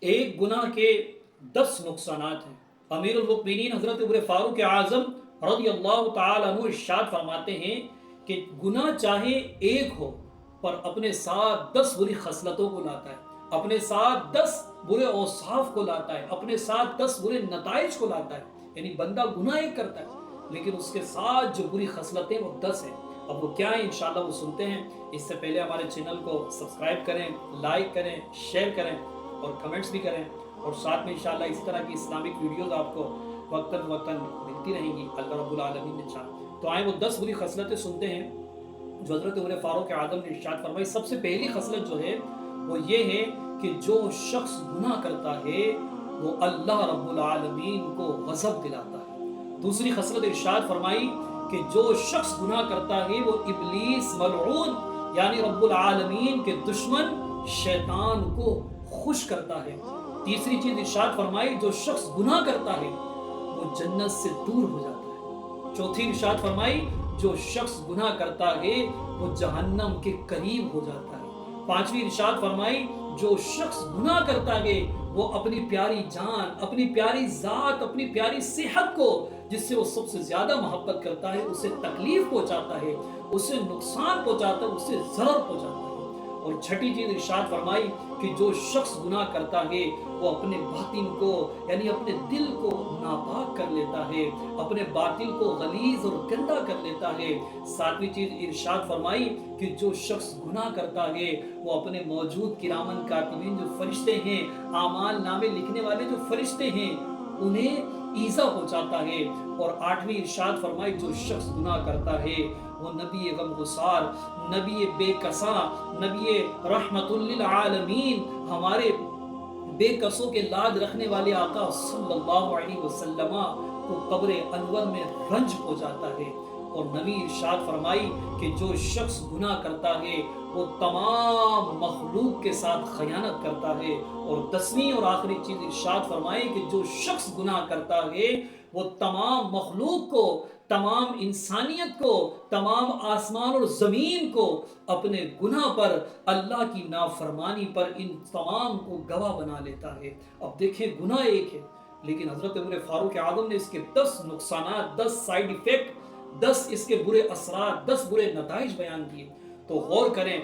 ایک گناہ کے 10 نقصانات ہیں۔ امیر المؤمنین حضرت عمر فاروق اعظم رضی اللہ تعالیٰ عنہ ارشاد فرماتے ہیں کہ گناہ چاہے ایک ہو پر اپنے ساتھ 10 بری خصلتوں کو لاتا ہے، اپنے ساتھ 10 برے اوصاف کو لاتا ہے، اپنے ساتھ 10 برے نتائج کو لاتا ہے۔ یعنی بندہ گناہ ایک کرتا ہے لیکن اس کے ساتھ جو بری خصلتیں وہ 10 ہیں۔ اب وہ کیا ہیں انشاءاللہ وہ سنتے ہیں۔ اس سے پہلے ہمارے چینل کو سبسکرائب کریں، لائک کریں، شیئر کریں اور کمنٹس بھی کریں، اور ساتھ میں انشاءاللہ اسی طرح کی اسلامک ویڈیوز آپ کو وقتاً وقتاً ملتی رہیں گی اللہ رب العالمین نے چاہا تو۔ آئیں وہ 10 بری خصلتیں سنتے ہیں جو حضرت عمر فاروق اعظم نے ارشاد فرمائی۔ سب سے پہلی خصلت جو ہے وہ یہ ہے کہ جو شخص گناہ کرتا ہے وہ اللہ رب العالمین کو غضب دلاتا ہے۔ دوسری خصلت ارشاد فرمائی کہ جو شخص گناہ کرتا ہے وہ ابلیس ملعون یعنی رب العالمین کے دشمن شیطان کو خوش کرتا ہے۔ تیسری چیز ارشاد فرمائی جو شخص گناہ کرتا ہے وہ جنت سے دور ہو جاتا ہے۔ چوتھی ارشاد فرمائی جو شخص گناہ کرتا ہے وہ جہنم کے قریب ہو جاتا ہے۔ پانچویں ارشاد فرمائی جو شخص گناہ کرتا ہے وہ اپنی پیاری جان، اپنی پیاری ذات، اپنی پیاری صحت کو جس سے وہ سب سے زیادہ محبت کرتا ہے اسے تکلیف پہنچاتا ہے، اسے نقصان پہنچاتا ہے، اسے ضرر پہنچاتا ہے۔ اور چھٹی چیز ارشاد فرمائی کہ جو شخص گناہ کرتا ہے وہ اپنے باطن کو یعنی اپنے دل کو ناپاک کر لیتا ہے، اپنے باطن کو غلیظ اور گندا کر لیتا ہے۔ ساتویں چیز ارشاد فرمائی کہ جو شخص گناہ کرتا ہے وہ اپنے موجود کرامن کاتبین جو فرشتے ہیں، اعمال نامے لکھنے والے جو فرشتے ہیں، انہیں ایذا پہنچاتا ہے۔ اور آٹھویں ارشاد فرمائی جو شخص گناہ کرتا ہے وہ نبی غمگسار، نبی بے کساں، نبی رحمت للعالمین، ہمارے بے کسوں کے لاج رکھنے والے آقا صلی اللہ علیہ وسلم کو قبر انور میں رنج پہنچاتا ہے۔ اور نبی ارشاد فرمائی کہ جو شخص گناہ کرتا ہے وہ تمام مخلوق کے ساتھ خیانت کرتا ہے۔ اور 10ویں اور آخری چیز ارشاد فرمائی کہ جو شخص گناہ کرتا ہے وہ تمام مخلوق کو، تمام انسانیت کو، تمام آسمان اور زمین کو اپنے گناہ پر، اللہ کی نافرمانی پر ان تمام کو گواہ بنا لیتا ہے۔ اب دیکھیں گناہ ایک ہے لیکن حضرت عمر فاروق اعظم نے اس کے 10 نقصانات، 10 سائیڈ ایفیکٹ، 10 اس کے برے اثرات، 10 برے نتائج بیان کیے۔ تو غور کریں